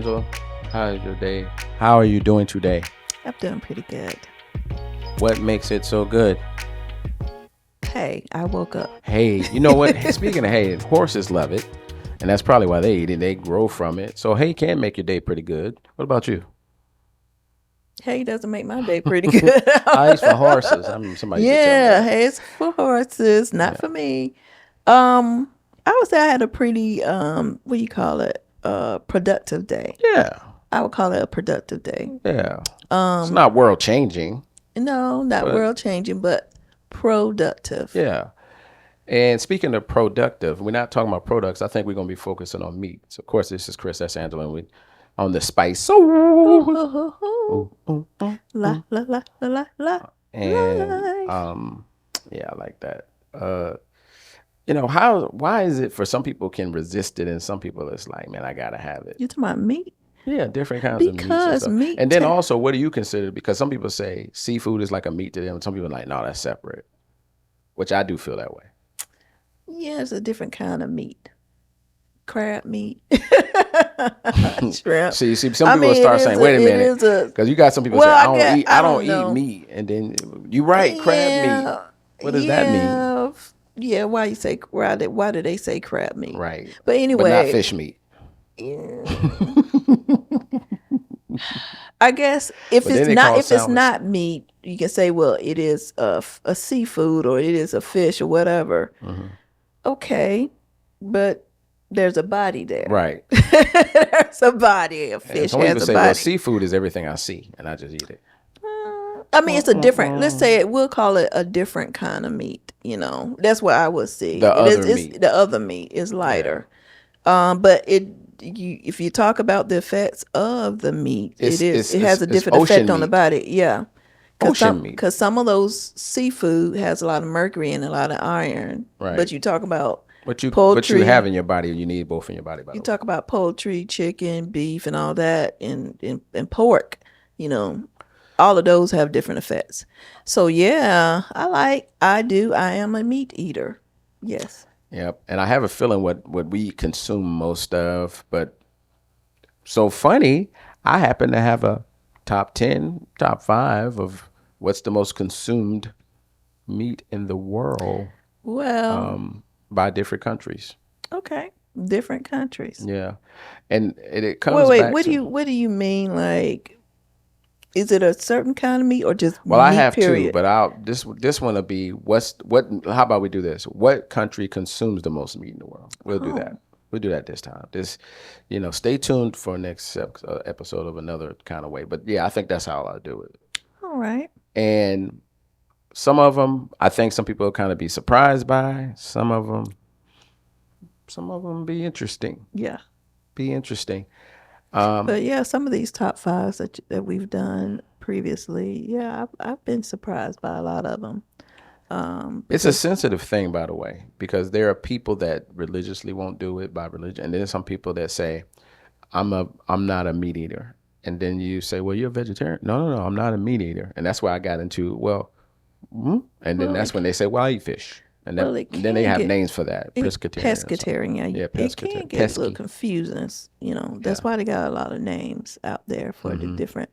Angela, how is your day? How are you doing today? I'm doing pretty good. What makes it so good? Hey, I woke up. Hay. You know what? Speaking of hay, horses love it. And that's probably why they eat it. They grow from it. So hay can make your day pretty good. What about you? Hay doesn't make my day pretty good. I eat for horses. Somebody used to tell me Yeah, that. hay's for horses, not Yeah. for me. I would say I had a pretty what do you call it? Productive day. Yeah. I would call it a productive day. Yeah. It's not world changing, No, not but world changing, but productive. yeah. And speaking of productive, we're not talking about products. I think we're going to be focusing on meats. Of course, this is Chris. That's Angela. And we on the spice. So, La la la la la la. and Life. yeah, I like that. Why is it for some people can resist it and some people it's like, man, I gotta have it. You talking about meat? Yeah, different kinds of meats and Because stuff. meat. And then also, what do you consider? Because some people say seafood is like a meat to them. Some people are like, no, that's separate. Which I do feel that way. Yeah, it's a different kind of meat. Crab meat, shrimp. See, some people will start saying, "Wait a minute," because you got some people say, "I don't eat meat," and then you right, crab meat. What does that mean? Yeah, why do they say crab meat? Right, But anyway, but not fish meat. Yeah. I guess if But then it's not meat, you can say, well, it is a seafood or it is a fish or whatever. Mm-hmm. Okay, but there's a body there. Right. There's a body. A fish some has people a say, body. well, seafood is everything I see, and I just eat it. I mean, it's a different. Let's say we'll call it a different kind of meat. That's what I would see. The other meat is lighter. Yeah. But if you talk about the effects of the meat, it has a different effect on the body. Yeah. Ocean meat. Because some of those seafood has a lot of mercury and a lot of iron. Right. But you talk about poultry. What you have in your body, you need both in your body. You talk about poultry, chicken, beef, and all that, and pork. All of those have different effects. So yeah, I am a meat eater. Yes. Yep. And I have a feeling what we consume most of, but so funny, I happen to have a top 10, top 5 of what's the most consumed meat in the world. Well, by different countries. Okay. Different countries. Yeah. And it comes back to... what do you mean, like, is it a certain kind of meat or just well, meat, I have period? two, but this one will be how about we do this? What country consumes the most meat in the world? We'll do that. We'll do that this time. Stay tuned for next episode of another kind of way. But yeah, I think that's how I'll do it. All right. And some of them, I think some people will kind of be surprised by. Some of them be interesting. Yeah. Be interesting. But yeah, some of these top 5s that we've done previously, yeah, I've been surprised by a lot of them. It's a sensitive thing, by the way, because there are people that religiously won't do it by religion, and then some people that say, "I'm not a meat eater," and then you say, "Well, you're a vegetarian." No, I'm not a meat eater, and that's why I got into and then that's when they say, "Well, I eat fish," and then they have names for that, pescatarian. Yeah, pescatarian. It can get a little confusing. That's why they got a lot of names out there for the different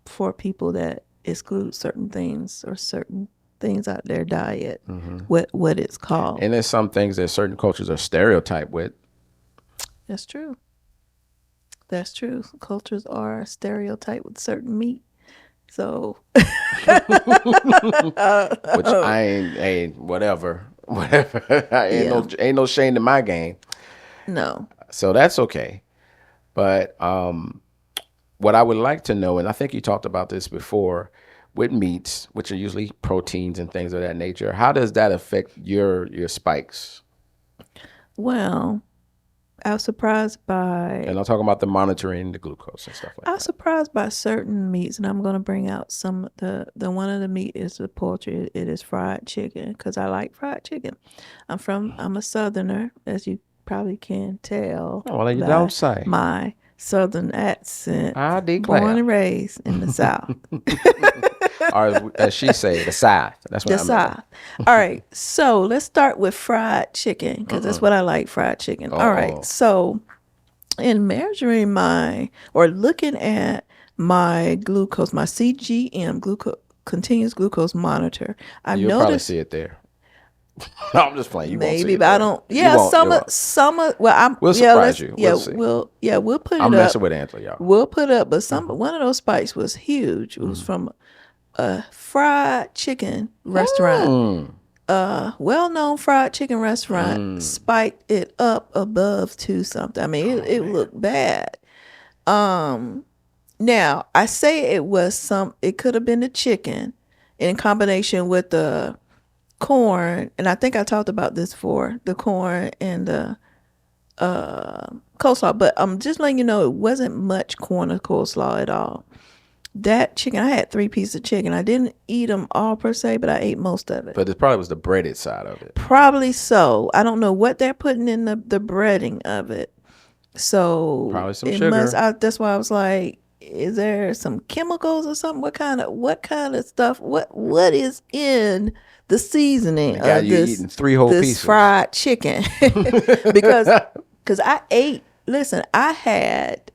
for people that exclude certain things or certain things out their diet, what it's called. And there's some things that certain cultures are stereotyped with. That's true. Cultures are stereotyped with certain meat. So which I ain't whatever. Ain't no shame in my game. No. So that's okay. But what I would like to know, and I think you talked about this before, with meats, which are usually proteins and things of that nature, how does that affect your spikes? Well, I was surprised by... And I'm talking about the monitoring, the glucose and stuff like that. I was surprised by certain meats, and I'm going to bring out some... The one of the meat is the poultry. It is fried chicken, because I like fried chicken. I'm a Southerner, as you probably can tell. Oh, well, you don't say. My Southern accent. I declare. Born and raised in the South. Or as she say, the South. That's what I meant. South. All right. So let's start with fried chicken because that's what I like, fried chicken. All right. So in measuring my or looking at my glucose, my CGM, glucose continuous glucose monitor, I've You'll probably noticed see it there. No, I'm just playing. You won't see maybe, it but I there. don't. You Yeah, won't. You won't. some of. Well, I'm. We'll Yeah, surprise let's. you. Yeah, We'll see. we'll put it I'm up. messing with Angela, y'all. We'll put up. But some one of those spikes was huge. It was Mm. from a fried chicken restaurant, Mm. well-known fried chicken restaurant. Mm. Spiked it up above to something. I mean, Oh it man. looked bad. Now I say it was some. It could have been the chicken, in combination with the corn, and I think I talked about this for the corn and the coleslaw. But I'm just letting you know it wasn't much corn or coleslaw at all. That chicken, I had 3 pieces of chicken. I didn't eat them all per se, but I ate most of it. But it probably was the breaded side of it. Probably so. I don't know what they're putting in the breading of it. So Probably some it must. sugar. That's why I was like, is there some chemicals or something? What kind of stuff? What is in the seasoning It got of you this eating 3 whole this pieces. fried chicken? because because I ate. Listen, I had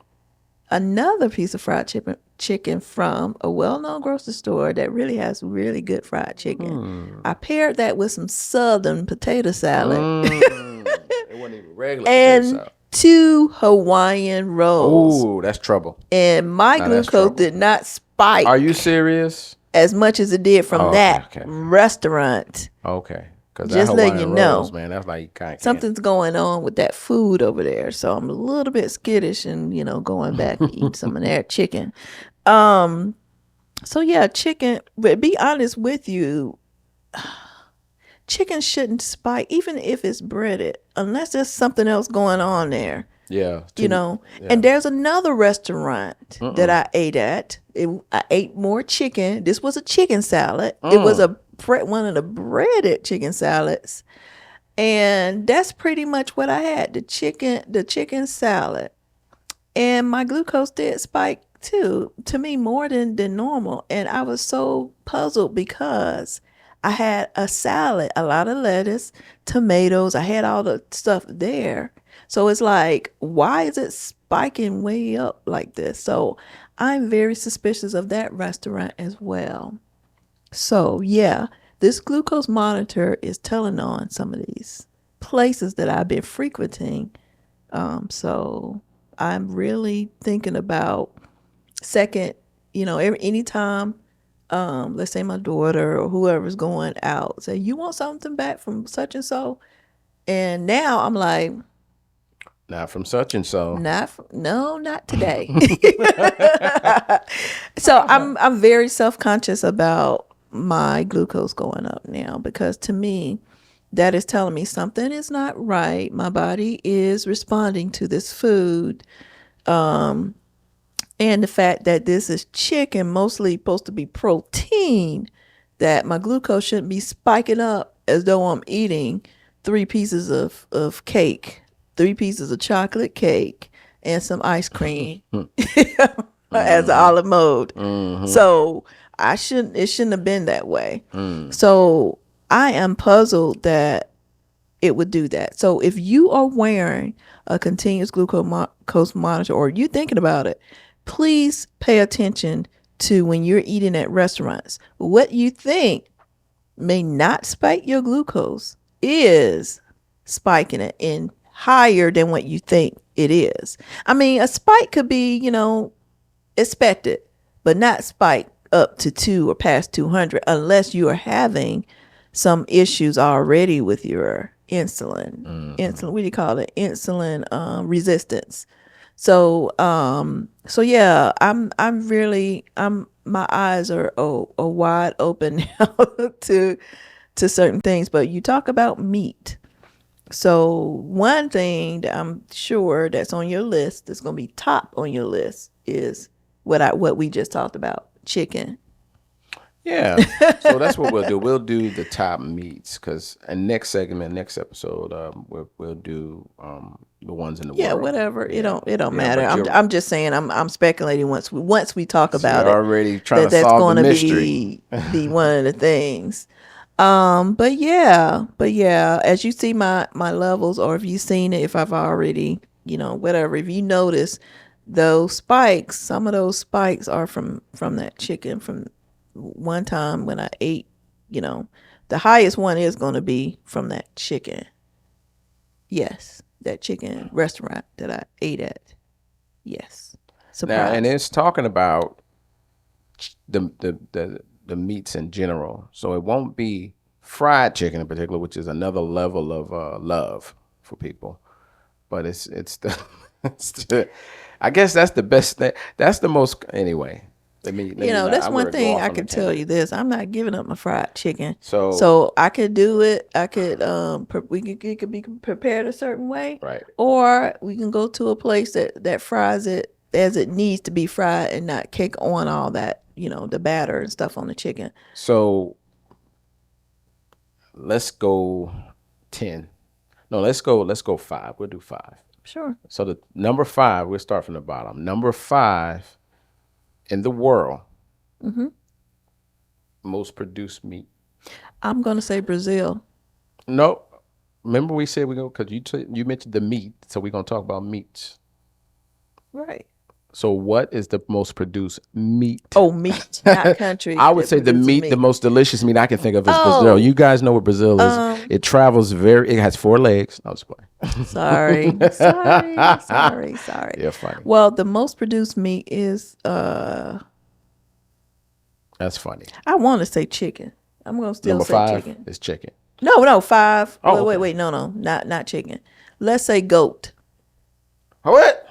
another piece of fried chicken from a well-known grocery store that really has really good fried chicken. I paired that with some southern potato salad It wasn't even regular potato and salad. 2 Hawaiian rolls. Oh, that's trouble. And my Now that's glucose trouble. did not Are you spike serious? as much as it did from Oh, okay, that okay, restaurant. okay. Because that Just letting you Hawaiian rolls, know, man, that's like you kind of can't. something's going on with that food over there. So I'm a little bit skittish and, going back and eating some of their chicken. So yeah, chicken, but be honest with you, chicken shouldn't spike, even if it's breaded, unless there's something else going on there. Yeah. And there's another restaurant that I ate at. I ate more chicken. This was a chicken salad. It was one of the breaded chicken salads, and that's pretty much what I had. The chicken salad, and my glucose did spike too. To me, more than normal, and I was so puzzled because I had a salad, a lot of lettuce, tomatoes. I had all the stuff there. So it's like, why is it spiking way up like this? So I'm very suspicious of that restaurant as well. So yeah, this glucose monitor is telling on some of these places that I've been frequenting. So I'm really thinking about second, anytime, let's say my daughter or whoever's going out, say, you want something back from such and so? And now I'm like, Not from such and so. no, not today. So I'm very self-conscious about my glucose going up now, because to me that is telling me something is not right. My body is responding to this food, and the fact that this is chicken, mostly supposed to be protein, that my glucose shouldn't be spiking up as though I'm eating 3 pieces of cake, 3 pieces of chocolate cake, and some ice cream as an olive mode. So it shouldn't have been that way. So I am puzzled that it would do that. So if you are wearing a continuous glucose monitor, or you thinking about it, please pay attention to when you're eating at restaurants. What you think may not spike your glucose is spiking it in higher than what you think it is. I mean, a spike could be, expected, but not spike up to 2 or past 200 unless you are having some issues already with your insulin, what do you call it? Insulin resistance. So yeah, my eyes are wide open now to certain things. But you talk about meat. So one thing that I'm sure that's on your list, that's going to be top on your list, is what we just talked about, chicken. Yeah. So that's what we'll do. We'll do the top meats, because in next episode, we'll do the ones in the Yeah, world. whatever. Yeah. It don't Yeah, matter. but I'm just saying, I'm speculating once we talk about you're it, already trying to that's solve the going to mystery. be one of the things. But yeah, as you see my levels, or if you've seen it, if I've already, whatever. If you notice those spikes, some of those spikes are from that chicken from one time when I ate, you know, the highest one is going to be from that chicken. Yes, that chicken restaurant that I ate at. Yes. Now, and Surprise. it's talking about the meats in general. So it won't be fried chicken in particular, which is another level of love for people. But it's the, it's the I guess that's the best thing. That's the most anyway. Let me not. That's I'm one gonna go thing off I on a could tell tangent. you this. I'm not giving up my fried chicken. So So I could do it. I could it could be prepared a certain way, right. or we can go to a place that fries it as it needs to be fried and not kick on all that, the batter and stuff on the chicken. So let's go 10. No, let's go 5. We'll do 5. Sure. So the number 5, we'll start from the bottom. Number 5 in the world, most produced meat. I'm gonna say Brazil. No, remember we said we go because you mentioned the meat, so we're gonna talk about meats. Right. So what is the most produced meat? Oh, meat, not country I would that say the produces meat, the meat. most delicious meat I can think of is Brazil. Oh, You guys know what Brazil is. It travels it has 4 legs. I was sorry, sorry, sorry, sorry. Yeah, funny. Well, the most produced meat is That's funny. I want to say chicken. I'm gonna still Number say 5 chicken. is chicken. No, 5. Oh, Wait, wait, okay. wait. No, not chicken. Let's say goat. What?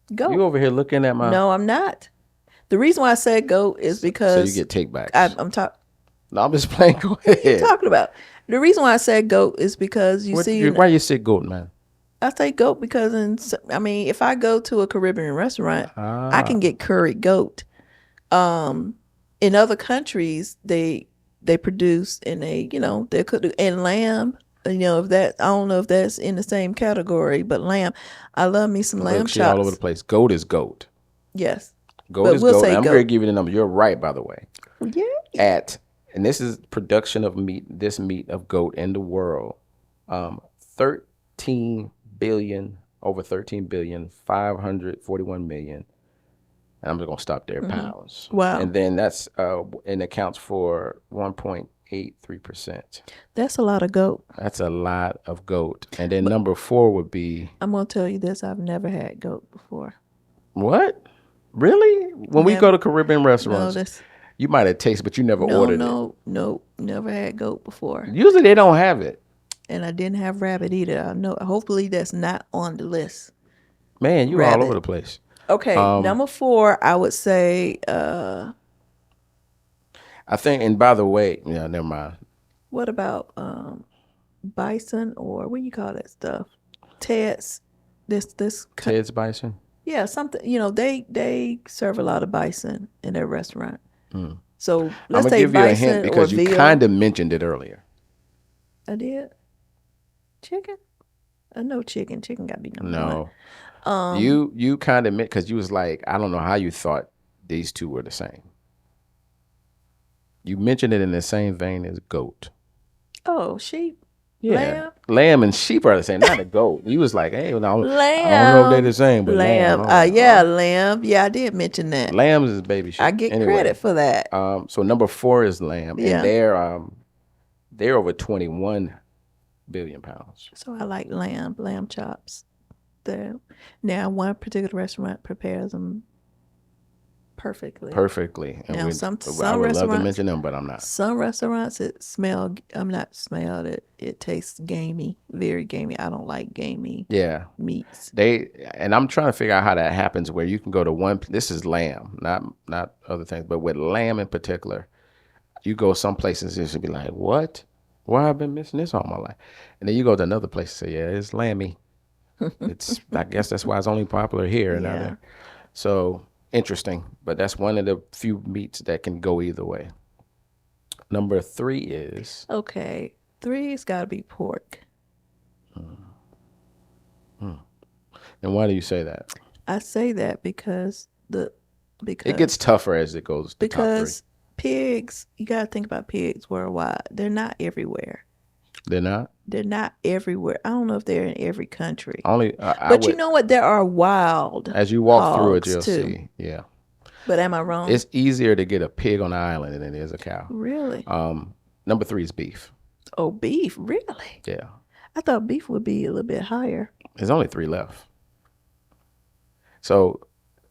You Goat. over here looking at my No, I'm not. The reason why I said goat is so you because get take backs. I'm talking. No, I'm just playing. Go What are you ahead. talking about? The reason why I said goat is because Why you say goat, man? I say goat because I mean, if I go to a Caribbean restaurant, I Ah, can get curried goat. In other countries, they produce and they could and lamb. If that I don't know if that's in the same category, but lamb, I love me some lamb look, she all over the chops. place. Goat is goat. Yes, Goat but is we'll goat. say I'm going to goat. give you the number. You're right, by the way. Yeah. At and this is production of meat. This meat of goat in the world. 13 billion over 13 billion 541 million. And I'm just gonna stop there. Pounds, Wow, and then that's and accounts for 1.83%. that's a lot of goat. That's a lot of goat. And then number 4 would be I'm gonna tell you this: I've never had goat before. what? Really? When we go Never. to Caribbean No, restaurants, that's you might have tasted, but you never no, ordered it. no, no. Never had goat before. Usually they don't have it. And I didn't have rabbit either. I know. Hopefully, that's not on the list. Man, you all over Rabbit. the place. Okay, number 4, I would say. I think, and by the way, yeah, never mind. What about bison or what do you call that stuff? Ted's. This. Ted's Bison. Yeah, something. They serve a lot of bison in their restaurant. So I'm let's gonna say give you a hint bison or because you veal. kind of mentioned it earlier. I did chicken. I know chicken. Chicken got to be number one. No, you kind of meant because you was like, I don't know how you thought these two were the same. You mentioned it in the same vein as goat. Oh, sheep, Yeah, lamb, lamb and sheep are the same, not a goat. He was like, hey, well, I don't know if they're the lamb, same, but lamb. lamb. I was like, Yeah, lamb. Yeah, I did mention that. lambs is baby I shit. get Anyway, credit for that. so number 4 is lamb, and Yeah. they're over 21 billion pounds. So I like lamb chops. There. Now, one particular restaurant prepares them perfectly. Perfectly, and Now, I some would love to restaurants, mention them, but I'm not. some restaurants it smell. I'm not smelled it. It tastes gamey, very gamey. I don't like gamey Yeah, meats. and I'm trying to figure out how that happens where you can go to one. This is lamb, not other things, but with lamb in particular, you go some places it should be like, what? Why I've been missing this all my life, and then you go to another place and say, yeah, it's lammy. It's I guess that's why it's only popular here and not Yeah. there. So interesting, but that's one of the few meats that can go either way. Number 3 is Okay. Three's got to be pork. and why do you say that? I say that because It gets tougher as it goes to top 3. because pigs. You got to think about pigs worldwide. They're not everywhere. They're not. They're not everywhere. I don't know if they're in every country. Only I But you would. know what? There are wild As you walk through it, hogs you'll too. see. Yeah, But am I wrong? it's easier to get a pig on the island than it is a cow. Really? Number three is beef. Oh, beef? Really? Yeah, I thought beef would be a little bit higher. there's only three left. So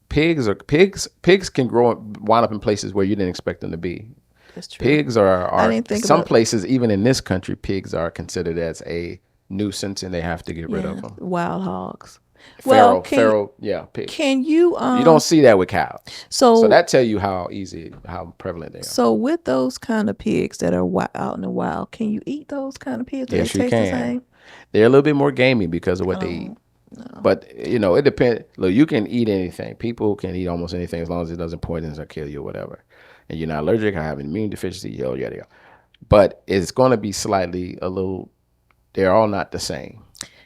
pigs can grow wind up in places where you didn't expect them to be. That's true. Pigs I are didn't think some about places, even in this country, pigs are considered as a nuisance and they have to get rid of them. wild hogs. Well, Yeah, pig. can you You don't see that with cows. So so that tell you how prevalent they are. so with those kind of pigs that are out in the wild, can you eat those kind of pigs? Do Yes, they you taste the can. same? They're a little bit more gamey because of what they eat. But it depends. Look, you can eat anything. People can eat almost anything as long as it doesn't poison or kill you or whatever. And you're not allergic or have an immune deficiency, yada yada yada. But it's going to be slightly a little. They're all not the same.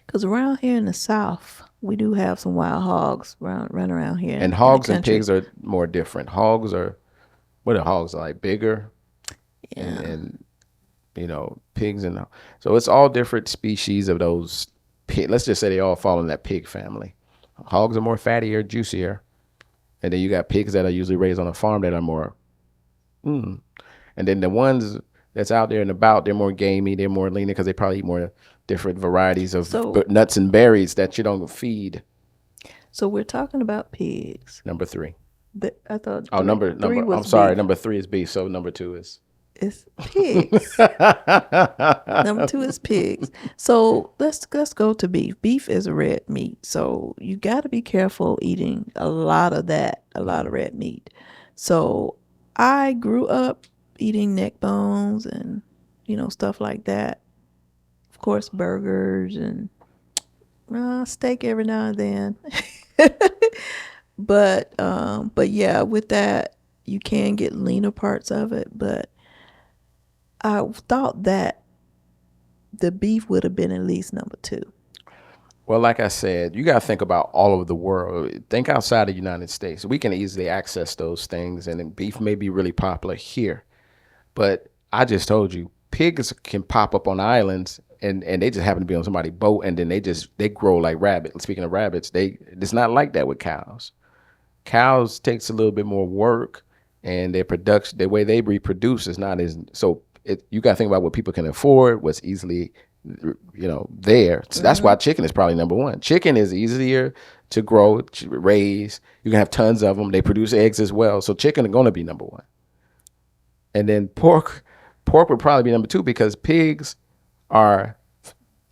Because around here in the South, we do have some wild hogs running around here. And in hogs the and country. pigs are more different. Hogs are what are hogs like bigger, Yeah. and pigs and so it's all different species of those. Let's just say they all fall in that pig family. Hogs are more fattier, juicier, and then you got pigs that are usually raised on a farm that are more. And then the ones that's out there and about, they're more gamey, they're more leaner because they probably eat more different varieties of nuts and berries that you don't feed. So we're talking about pigs. Number three. I thought Number. was I'm sorry. beef. Number three is beef. So number two is. It's pigs. Number two is pigs. So let's go to beef. Beef is a red meat, so you got to be careful eating a lot of that, a lot of red meat. So I grew up eating neck bones and stuff like that. Of course, burgers and steak every now and then. But yeah, with that you can get leaner parts of it, but I thought that the beef would have been at least number two. Well, like I said, you got to think about all over the world. Think outside of the United States. We can easily access those things, and then beef may be really popular here. But I just told you, pigs can pop up on islands, and they just happen to be on somebody's boat, and then they grow like rabbits. Speaking of rabbits, it's not like that with cows. Cows takes a little bit more work, and their production, the way they reproduce, is not as so. You got to think about what people can afford, what's easily, there. So that's why chicken is probably number one. Chicken is easier to grow, to raise. You can have tons of them. They produce eggs as well. So chicken is going to be number one. And then pork would probably be number two because pigs are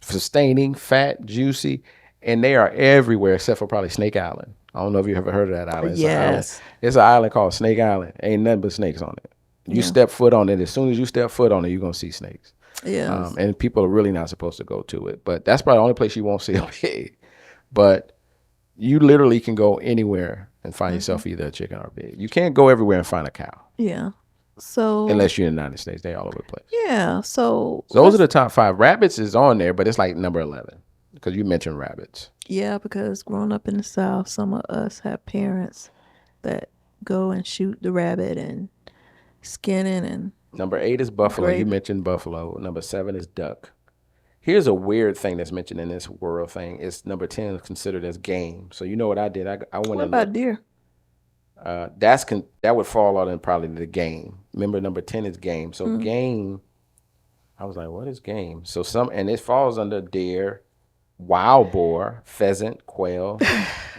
sustaining, fat, juicy, and they are everywhere except for probably Snake Island. I don't know if you ever heard of that island. Yes. It's an island called Snake Island. Ain't nothing but snakes on it. You step foot on it. As soon as you step foot on it, you're going to see snakes. Yes. And people are really not supposed to go to it. But that's probably the only place you won't see a pig. But you literally can go anywhere and find yourself either a chicken or a pig. You can't go everywhere and find a cow. Yeah. So unless you're in the United States. They all over the place. Yeah. So those are the top five. Rabbits is on there, but it's like number 11 because you mentioned rabbits. Yeah, because growing up in the South, some of us have parents that go and shoot the rabbit and skin it. And number 8 is buffalo. You mentioned buffalo. Number 7 is duck. Here's a weird thing that's mentioned in this world thing. It's number 10 is considered as game. So you know what I did? I went. What about deer? That would fall out in probably the game. Remember, number 10 is game. So game. I was like, what is game? So and it falls under deer, wild boar, pheasant, quail,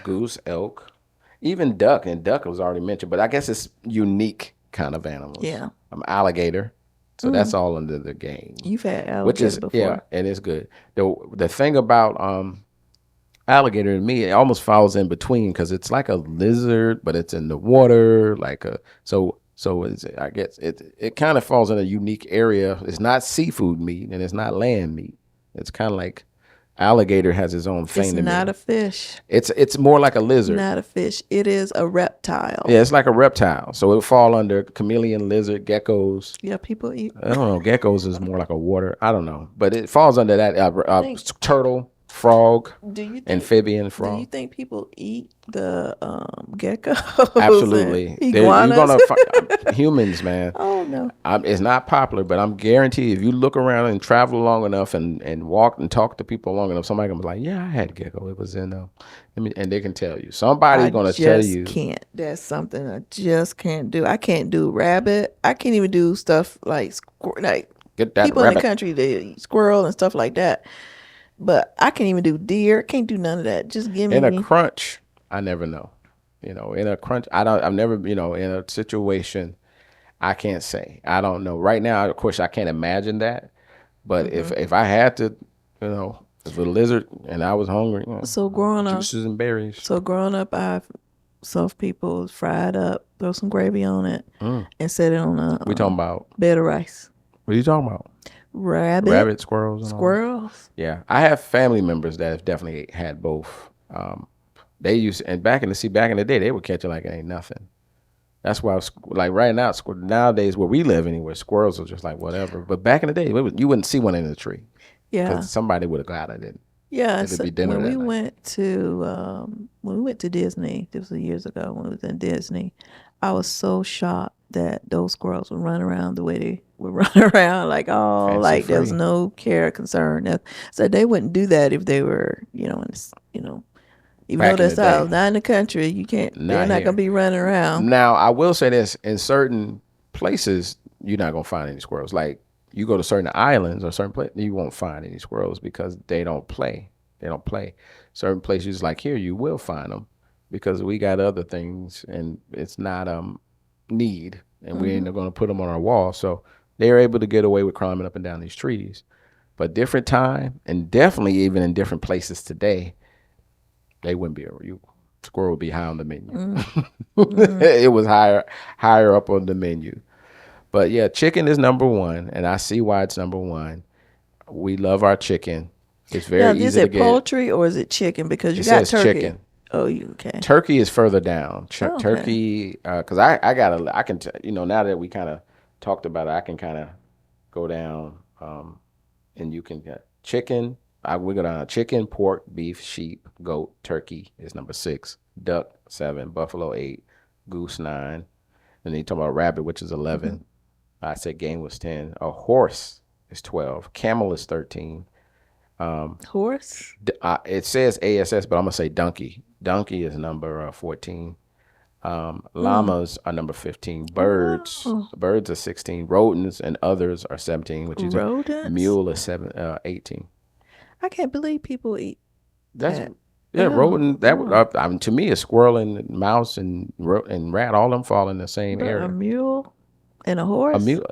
goose, elk, even duck. And duck was already mentioned, but I guess it's unique kind of animals. Yeah. Alligator. So that's all under the game. You've had alligator before. Yeah, and it's good. The thing about alligator to me, it almost falls in between because it's like a lizard, but it's in the water. So I guess it kind of falls in a unique area. It's not seafood meat and it's not land meat. It's kind of like alligator has its own thing. It's not a fish. It's more like a lizard. Not a fish. It is a reptile. Yeah, it's like a reptile. So it'll fall under chameleon, lizard, geckos. Yeah, people eat. I don't know. Geckos is more like a water. I don't know, but it falls under that. Turtle. frog, Do you think amphibian do you frog. think people eat the geckos and Absolutely. You're iguanas? gonna find humans, man. Oh no. It's not popular, but I'm guaranteed if you look around and travel long enough and walk and talk to people long enough, somebody gonna be like, "Yeah, I had gecko. It was in and they can tell you. Somebody's I gonna tell just you, can't. That's something I just can't do. I can't do rabbit. I can't even do stuff like like get that people in the rabbit country they eat squirrel and stuff like that. But I can't even do deer. Can't do none of that. Just give in a me. crunch." I never know. In a crunch, I don't. I've never, in a situation. I can't say. I don't know. Right now, of course, I can't imagine that. But if I had to, if a lizard and I was hungry, So growing up, juices and berries. I saw people fried up, throw some gravy on it, and set it on a We talking about bed of rice. what are you talking about? Rabbit, Rabbit, squirrels, and all that. squirrels. Yeah, I have family members that have definitely had both. They used and back in the day, they would catch it like it ain't nothing. That's why, like right now, nowadays where we live anywhere, squirrels are just like whatever. But back in the day, you wouldn't see one in the tree Yeah, because somebody would have got it. yeah. It'd So be dinner that night. when we went to Disney, this was years ago when we was in Disney, I was so shocked that those squirrels would run around the way they would run around, like oh, Fancy like there was free. no care, concern. So they wouldn't do that if they were, even though Back in the that's day, out, not in the country, you can't. They're not not gonna here. be running around. Now, I will say this: in certain places, you're not gonna find any squirrels. Like you go to certain islands or certain places, you won't find any squirrels because they don't play. They don't play. Certain places like here, you will find them because we got other things, and it's not need, and we ain't gonna put them on our wall. So they're able to get away with climbing up and down these trees. But different time, and definitely even in different places today, they wouldn't be you. Squirrel would be high on the menu. It was higher up on the menu. But yeah, chicken is number one, and I see why it's number one. We love our chicken. It's Now, very is easy to it get. poultry or is it chicken? Because you It got says turkey. chicken. Oh, you okay? Turkey is further down. Oh, okay. Turkey, because I got I can now that we kind of talked about it, I can kind of go down, and you can get chicken. We go down chicken, pork, beef, sheep, goat, turkey is number 6, duck 7, buffalo 8, goose 9, and then you talk about rabbit, which is 11. I said game was 10. A horse is 12. Camel is 13. Horse. It says ASS, but I'm gonna say donkey. Donkey is number 14. Llamas are number 15. Oh, Birds are 16. Rodents and others are 17, which is a rodents. mule is 18. I can't believe people eat That's that. yeah, Oh, rodent. oh. I mean, to me, a squirrel and mouse and rat, all of them fall in the same But a area. mule and a A horse. mule,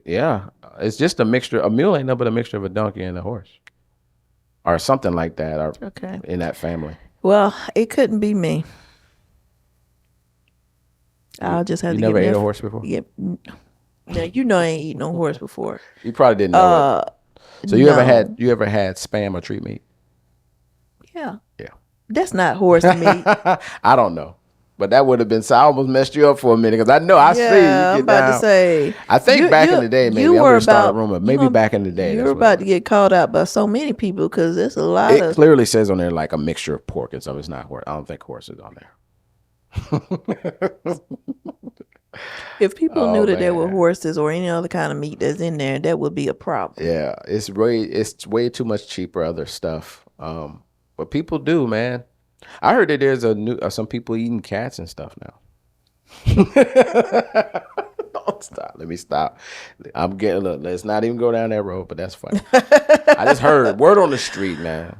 yeah, it's just a mixture. A mule ain't nothing but a mixture of a donkey and a horse, or something like that, or Okay. in that family. Well, it couldn't be me. You, I'll just have you to get never me ate a. a horse before? Get. Now I ain't eaten no horse before. You probably didn't know it. Uh, So you ever had no. spam or treat meat? Yeah, Yeah. that's not horse meat. I don't know. But that would have been so I almost messed you up for a minute because I know I see you Yeah, I'm get about to down. say I think back in the day, you maybe I'm were gonna start a about rumor. Maybe back in the day, you're that's what it about to was. get called out by so many people because there's a lot It of clearly says on there like a mixture of pork and stuff. It's not horse. I don't think horse is on there. if people knew Oh that there were man, horses or any other kind of meat that's in there, that would be a problem. yeah, it's way too much cheaper other stuff. But people do, man. I heard that there's a new some people eating cats and stuff now. Don't stop. Let me stop. I'm getting look. Let's not even go down that road. But that's funny. I just heard word on the street, man.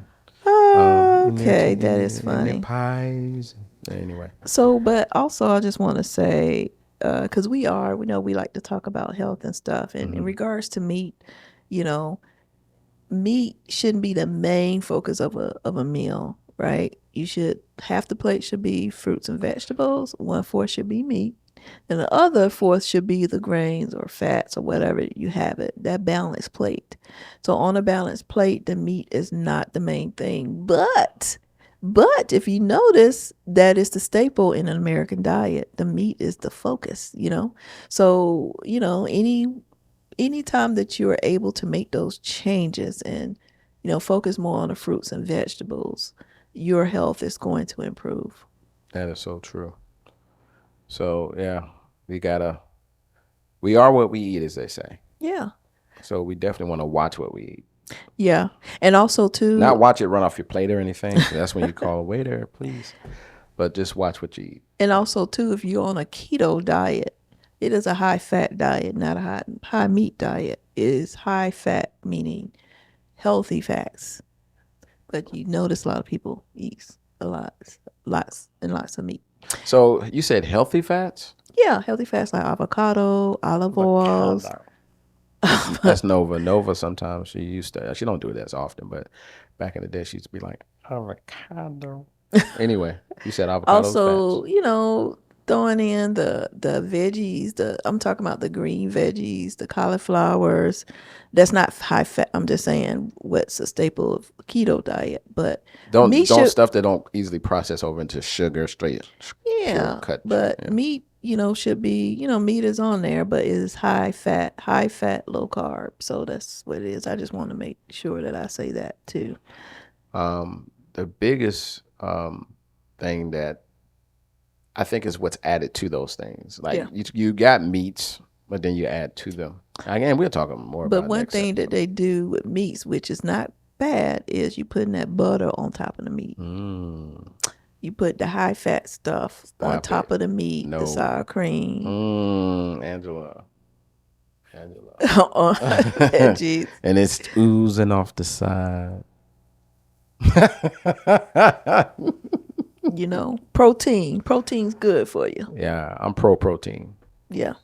Okay, that is In their funny. pies. Anyway, So, but also, I just want to say, because we know we like to talk about health and stuff, and in regards to meat, you know, meat shouldn't be the main focus of a meal, right? You should half the plate should be fruits and vegetables, one fourth should be meat, and the other fourth should be the grains or fats or whatever you have it. That balanced plate. So on a balanced plate, the meat is not the main thing, but if you notice, that is the staple in an American diet. The meat is the focus. So, anytime that you are able to make those changes and focus more on the fruits and vegetables, your health is going to improve. That is so true. So yeah, we are what we eat, as they say. Yeah. So we definitely want to watch what we eat. Yeah. And also Not too, watch it run off your plate or anything. That's when you call a waiter, please. But just watch what you eat. if you're on a keto diet, it is a high fat diet, not a high meat diet. It is high fat, meaning healthy fats. But you notice a lot of people eat a lot, lots and lots of meat. So you said healthy fats? Yeah, healthy fats like avocado, olive oils. That's Nova. Nova sometimes she don't do it as often, but back in the day she used to be like avocado. Anyway, you said avocado Also, fats. throwing in the veggies, I'm talking about the green veggies, the cauliflowers. That's not high fat. I'm just saying what's a staple of keto diet. But meat Don't should, stuff that don't easily process over into sugar straight. Pure yeah, cut. but Yeah. meat, should be, meat is on there, but it is high fat, low carb. So that's what it is. I just want to make sure that I say that too. The biggest thing that I think is what's added to those things. Like Yeah. you got meats, but then you add to them. Again, we're talking more But about one next thing that episode. they do with meats, which is not bad, is you putting that butter on top of the meat. You put the high fat stuff on top of the meat, the No. sour cream, Angela. on veggies. And it's oozing off the side. Protein. Protein's good for you. Yeah, I'm pro protein. Yeah.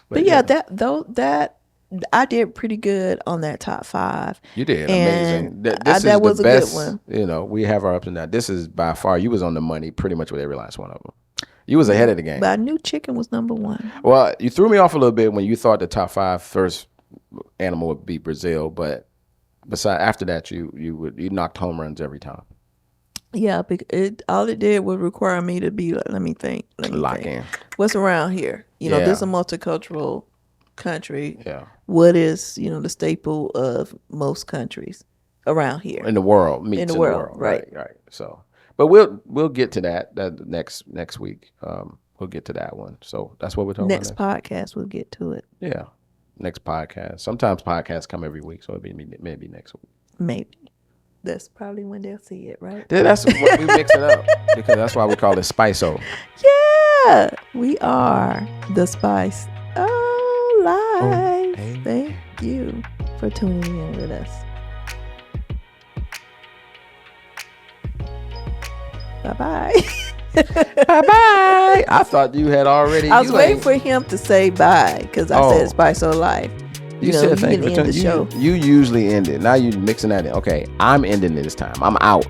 But yeah, that I did pretty good on that top 5. You did And amazing. This that is was the a good best. one. We have our ups and downs. This is by far. You was on the money pretty much with every last one of them. You was ahead of the game. But I knew chicken was number 1. Well, you threw me off a little bit when you thought the top 5 first animal would be Brazil, but besides after that, you knocked home runs every time. Yeah, all it did was require me to be like, let me think. Lock in. What's around here? Yeah. This is a multicultural country. Yeah. What is, the staple of most countries around here? In the world, meats in the world. Right. Right. So, but we'll get to that next week. We'll get to that one. So that's what we're talking Next about. podcast, we'll get to it. Yeah. Next podcast. Sometimes podcasts come every week, so it'll be maybe next week. Maybe. That's probably when they'll see it, right? That's what we mix it up because that's why we call it Spice-O. Yeah, we are the Spice Live. hey. Thank you for tuning in with us. Bye-bye. Bye-bye. I thought you had already. I was waiting for him to say bye because I said Spice Live. You said you thank can you. end the show. You usually end it. Now you're mixing that in. Okay, I'm ending it this time. I'm out.